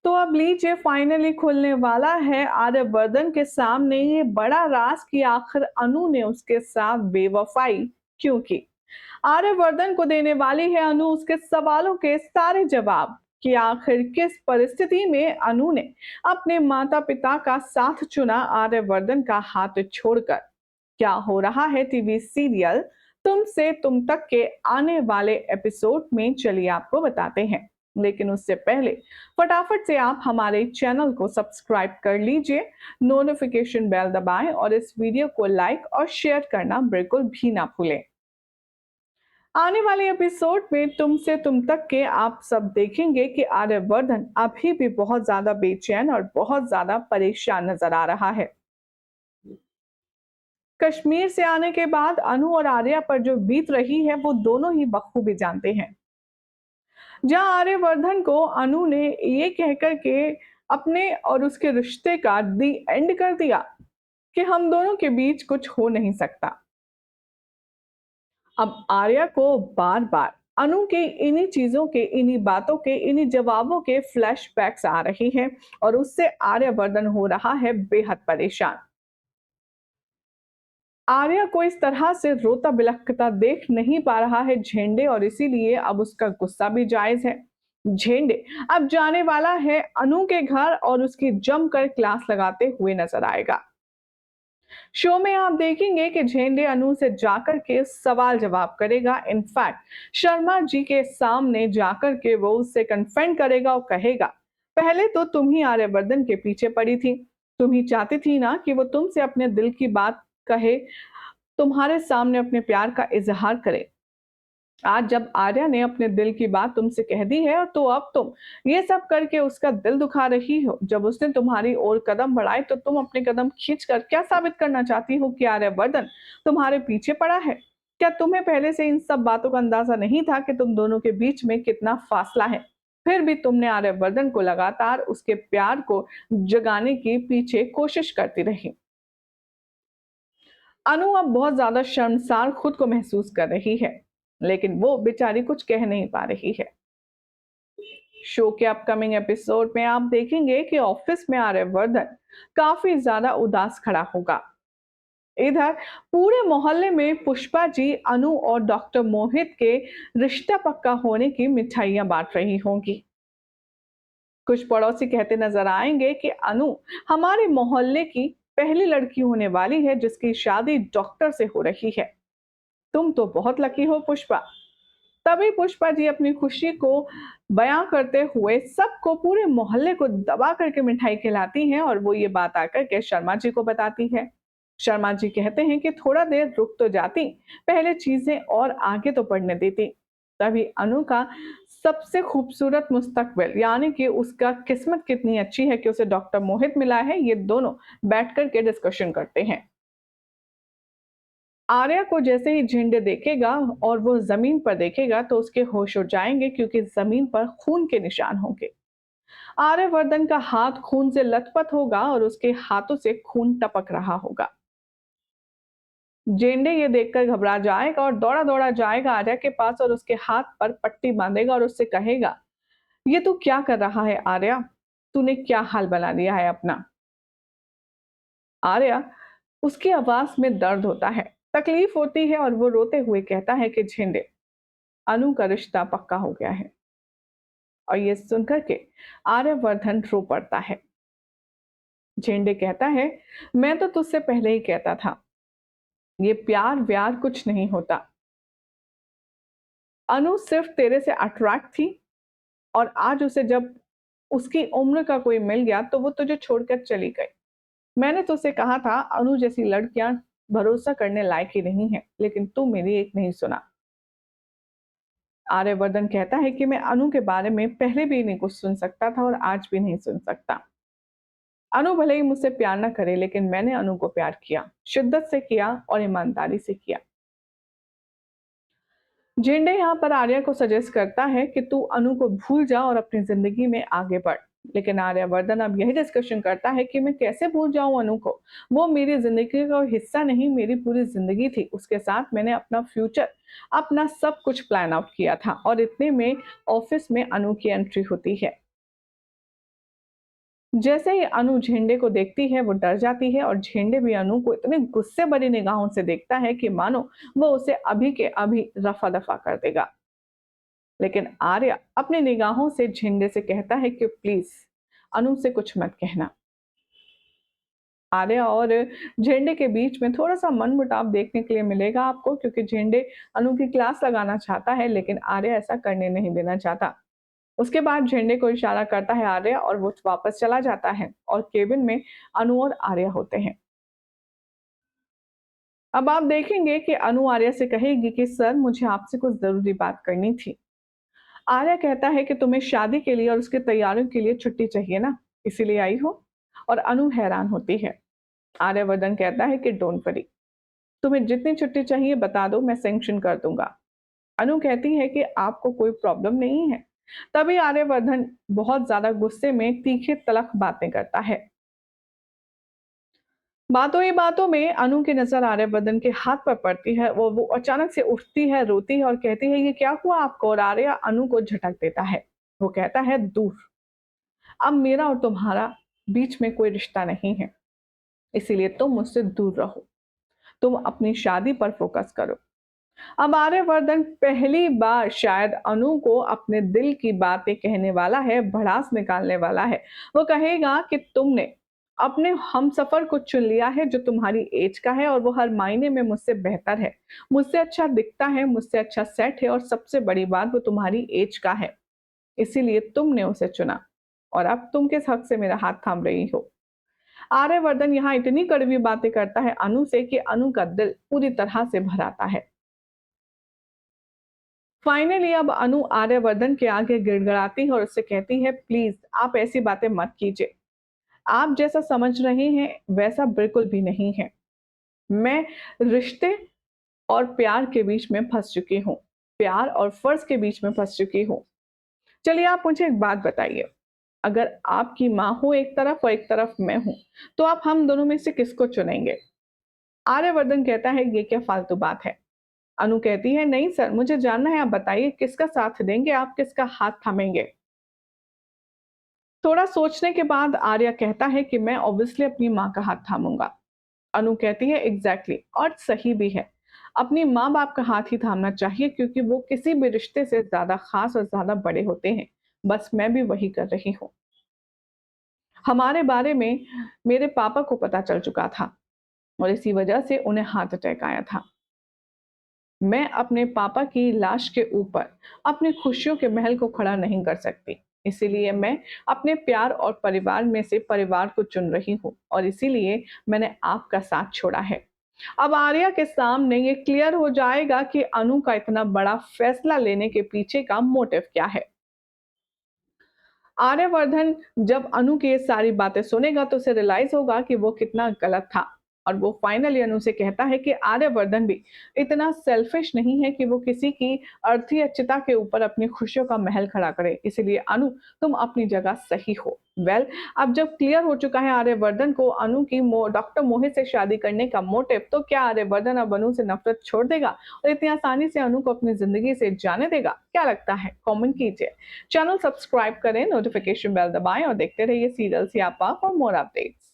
तो अब लीजिए फाइनली खुलने वाला है आर्यवर्धन के सामने ये बड़ा राज कि आखिर अनु ने उसके साथ बेवफाई क्यों की। आर्यवर्धन को देने वाली है अनु उसके सवालों के सारे जवाब कि आखिर किस परिस्थिति में अनु ने अपने माता पिता का साथ चुना आर्यवर्धन का हाथ छोड़कर। क्या हो रहा है टीवी सीरियल तुमसे तुम तक के आने वाले एपिसोड में चलिए आपको बताते हैं। लेकिन उससे पहले फटाफट से आप हमारे चैनल को सब्सक्राइब कर लीजिए, नोटिफिकेशन बेल दबाएं और इस वीडियो को लाइक और शेयर करना बिल्कुल भी ना भूलें। आने वाले एपिसोड में तुमसे तुम तक के आप सब देखेंगे कि आर्यवर्धन अभी भी बहुत ज्यादा बेचैन और बहुत ज्यादा परेशान नजर आ रहा है। कश्मीर से आने के बाद अनु और आर्या पर जो बीत रही है वो दोनों ही बखूबी जानते हैं। जहां आर्यवर्धन को अनु ने ये कहकर के अपने और उसके रिश्ते का दी एंड कर दिया कि हम दोनों के बीच कुछ हो नहीं सकता। अब आर्या को बार बार अनु के इन्हीं चीजों के, इन्हीं बातों के, इन्हीं जवाबों के फ्लैशबैक्स आ रही हैं और उससे आर्यवर्धन हो रहा है बेहद परेशान। आर्या को इस तरह से रोता बिलखता देख नहीं पा रहा है झेंडे और इसीलिए अब उसका गुस्सा भी जायज है। झेंडे अब जाने वाला है अनु के घर और उसकी जमकर क्लास लगाते हुए नजर आएगा। शो में आप देखेंगे कि झेंडे अनु से जाकर के सवाल जवाब करेगा। इनफैक्ट शर्मा जी के सामने जाकर के वो उससे कन्फ्रंट करेगा और कहेगा, पहले तो तुम ही आर्यवर्धन के पीछे पड़ी थी, तुम ही चाहती थी ना कि वो तुमसे अपने दिल की बात कहे, तुम्हारे सामने अपने प्यार का इजहार करे। आज जब आर्या ने अपने दिल की बात तुमसे कह दी है तो अब तुम ये सब करके उसका दिल दुखा रही हो। जब उसने तुम्हारी ओर कदम बढ़ाए तो तुम अपने कदम खींचकर क्या साबित करना चाहती हो कि आर्यवर्धन तुम्हारे पीछे पड़ा है। क्या तुम्हें पहले से इन सब बातों का अंदाजा नहीं था कि तुम दोनों के बीच में कितना फासला है? फिर भी तुमने आर्यवर्धन को लगातार उसके प्यार को जगाने की पीछे कोशिश करती रही। अनु अब बहुत ज्यादा शर्मसार खुद को महसूस कर रही है, लेकिन वो बेचारी कुछ कह नहीं पा रही है। शो के अपकमिंग एपिसोड में आप देखेंगे कि ऑफिस में आर्यवर्धन काफी ज्यादा उदास खड़ा होगा। इधर पूरे मोहल्ले में पुष्पा जी अनु और डॉक्टर मोहित के रिश्ता पक्का होने की मिठाइयां बांट रही होंगी। कुछ पड़ोसी कहते नजर आएंगे कि अनु हमारे मोहल्ले की पहली लड़की होने वाली है जिसकी शादी डॉक्टर से हो रही है। तुम तो बहुत लकी हो पुष्पा। तभी पुष्पा जी अपनी खुशी को बयां करते हुए सबको, पूरे मोहल्ले को दबा करके मिठाई खिलाती हैं और वो ये बात आकर के शर्मा जी को बताती है। शर्मा जी कहते हैं कि थोड़ा देर रुक तो जाती, पहले चीजें और आगे तो बढ़ने देती। तभी अनु का सबसे खूबसूरत मुस्तकबिल, यानी कि उसका किस्मत कितनी अच्छी है कि उसे डॉक्टर मोहित मिला है, ये दोनों बैठ करके डिस्कशन करते हैं। आर्या को जैसे ही झंडे देखेगा और वो जमीन पर देखेगा तो उसके होश उड़ जाएंगे क्योंकि जमीन पर खून के निशान होंगे। आर्यवर्धन का हाथ खून से लथपथ होगा और उसके हाथों से खून टपक रहा होगा। जेंडे ये देखकर घबरा जाएगा और दौड़ा दौड़ा जाएगा आर्या के पास और उसके हाथ पर पट्टी बांधेगा और उससे कहेगा, ये तू क्या कर रहा है आर्या, तूने क्या हाल बना लिया है अपना। आर्या, उसकी आवाज में दर्द होता है, तकलीफ होती है और वो रोते हुए कहता है कि झेंडे, अनु का रिश्ता पक्का हो गया है। और ये सुनकर के आर्यवर्धन रो पड़ता है। झेंडे कहता है, मैं तो तुझसे पहले ही कहता था, ये प्यार व्यार कुछ नहीं होता। अनु सिर्फ तेरे से अट्रैक्ट थी और आज उसे जब उसकी उम्र का कोई मिल गया तो वो तुझे छोड़कर चली गई। मैंने तुझसे कहा था अनु जैसी लड़कियां भरोसा करने लायक ही नहीं है, लेकिन तू मेरी एक नहीं सुना। आर्यवर्धन कहता है कि मैं अनु के बारे में पहले भी नहीं कुछ सुन सकता था और आज भी नहीं सुन सकता। अनु भले ही मुझसे प्यार न करे, लेकिन मैंने अनु को प्यार किया, शिद्दत से किया और ईमानदारी से किया। झेंडे यहाँ पर आर्या को सजेस्ट करता है कि तू अनु को भूल जा और अपनी जिंदगी में आगे बढ़। लेकिन आर्यवर्धन अब यही डिस्कशन करता है कि मैं कैसे भूल जाऊं अनु को, वो मेरी जिंदगी का हिस्सा नहीं, मेरी पूरी जिंदगी थी, उसके साथ मैंने अपना फ्यूचर, अपना सब कुछ प्लान आउट किया था। और इतने में ऑफिस में अनु की एंट्री होती है। जैसे ही अनु झेंडे को देखती है वो डर जाती है और झेंडे भी अनु को इतने गुस्से भरी निगाहों से देखता है कि मानो वो उसे अभी के अभी रफा दफा कर देगा। लेकिन आर्य अपनी निगाहों से झेंडे से कहता है कि प्लीज अनु से कुछ मत कहना। आर्य और झेंडे के बीच में थोड़ा सा मनमुटाव देखने के लिए मिलेगा आपको, क्योंकि झेंडे अनु की क्लास लगाना चाहता है लेकिन आर्य ऐसा करने नहीं देना चाहता। उसके बाद झेंडे को इशारा करता है आर्य और वो वापस चला जाता है और केबिन में अनु और आर्य होते हैं। अब आप देखेंगे कि अनु आर्य से कहेगी कि सर मुझे आपसे कुछ जरूरी बात करनी थी। आर्य कहता है कि तुम्हें शादी के लिए और उसकी तैयारियों के लिए छुट्टी चाहिए ना, इसीलिए आई हो। और अनु हैरान होती है। आर्यवर्धन कहता है कि डोंट वरी, तुम्हें जितनी छुट्टी चाहिए बता दो, मैं सैंक्शन कर दूंगा। अनु कहती है कि आपको कोई प्रॉब्लम नहीं है। तभी आर्यवर्धन बहुत ज्यादा गुस्से में तीखे तलख बातें करता है। बातों ही बातों में अनु की नजर आर्यवर्धन के हाथ पर पड़ती है। वो अचानक से उठती है, रोती है और कहती है कि क्या हुआ आपको। और आर्य अनु को झटक देता है। वो कहता है दूर, अब मेरा और तुम्हारा बीच में कोई रिश्ता नहीं है, इसीलिए तुम मुझसे दूर रहो। तुम अपनी शादी पर फोकस करो। अब आर्यवर्धन पहली बार शायद अनु को अपने दिल की बातें कहने वाला है, भड़ास निकालने वाला है। वो कहेगा कि तुमने अपने हमसफर को चुन लिया है जो तुम्हारी एज का है और वो हर मायने में मुझसे बेहतर है, मुझसे अच्छा दिखता है, मुझसे अच्छा सेट है और सबसे बड़ी बात वो तुम्हारी एज का है, इसीलिए तुमने उसे चुना और अब तुम किस हक से मेरा हाथ थाम रही हो। आर्यवर्धन यहाँ इतनी कड़वी बातें करता है अनु से कि अनु का दिल पूरी तरह से भर आता है। फाइनली अब अनु आर्यवर्धन के आगे गिड़गिड़ाती है और उससे कहती है प्लीज आप ऐसी बातें मत कीजिए, आप जैसा समझ रहे हैं वैसा बिल्कुल भी नहीं है। मैं रिश्ते और प्यार के बीच में फंस चुकी हूँ, प्यार और फर्ज के बीच में फंस चुकी हूँ। चलिए आप मुझे एक बात बताइए, अगर आपकी माँ हो एक तरफ और एक तरफ मैं हूं, तो आप हम दोनों में से किसको चुनेंगे। आर्यवर्धन कहता है ये क्या फालतू बात है। अनु कहती है नहीं सर, मुझे जानना है, आप बताइए किसका साथ देंगे, आप किसका हाथ थामेंगे। थोड़ा सोचने के बाद आर्य कहता है कि मैं ऑब्वियसली अपनी माँ का हाथ थामूंगा। अनु कहती है एग्जैक्टली, और सही भी है, अपनी माँ बाप का हाथ ही थामना चाहिए क्योंकि वो किसी भी रिश्ते से ज्यादा खास और ज्यादा बड़े होते हैं। बस मैं भी वही कर रही हूँ। हमारे बारे में मेरे पापा को पता चल चुका था और इसी वजह से उन्हें हार्ट अटैक आया था। मैं अपने पापा की लाश के ऊपर अपनी खुशियों के महल को खड़ा नहीं कर सकती, इसीलिए मैं अपने प्यार और परिवार में से परिवार को चुन रही हूँ और इसीलिए मैंने आपका साथ छोड़ा है। अब आर्या के सामने ये क्लियर हो जाएगा कि अनु का इतना बड़ा फैसला लेने के पीछे का मोटिव क्या है। आर्यवर्धन जब अनु की ये सारी बातें सुनेगा तो उसे रियलाइज होगा कि वो कितना गलत था और वो फाइनली अनु से कहता है कि आर्यवर्धन भी इतना सेल्फिश नहीं है कि वो किसी की अर्थी चिता के ऊपर अपनी खुशियों का महल खड़ा करे, इसीलिए अनु तुम अपनी जगह सही हो। अब जब क्लियर हो चुका है आर्यवर्धन को अनु की डॉक्टर मोहित से शादी करने का मोटिव, तो क्या आर्यवर्धन अब अनु से नफरत छोड़ देगा और इतनी आसानी से अनु को अपनी जिंदगी से जाने देगा? क्या लगता है कमेंट कीजिए। चैनल सब्सक्राइब करें, नोटिफिकेशन बेल दबाएं और देखते रहिए सीरियल सियापा फॉर मोर अपडेट्स।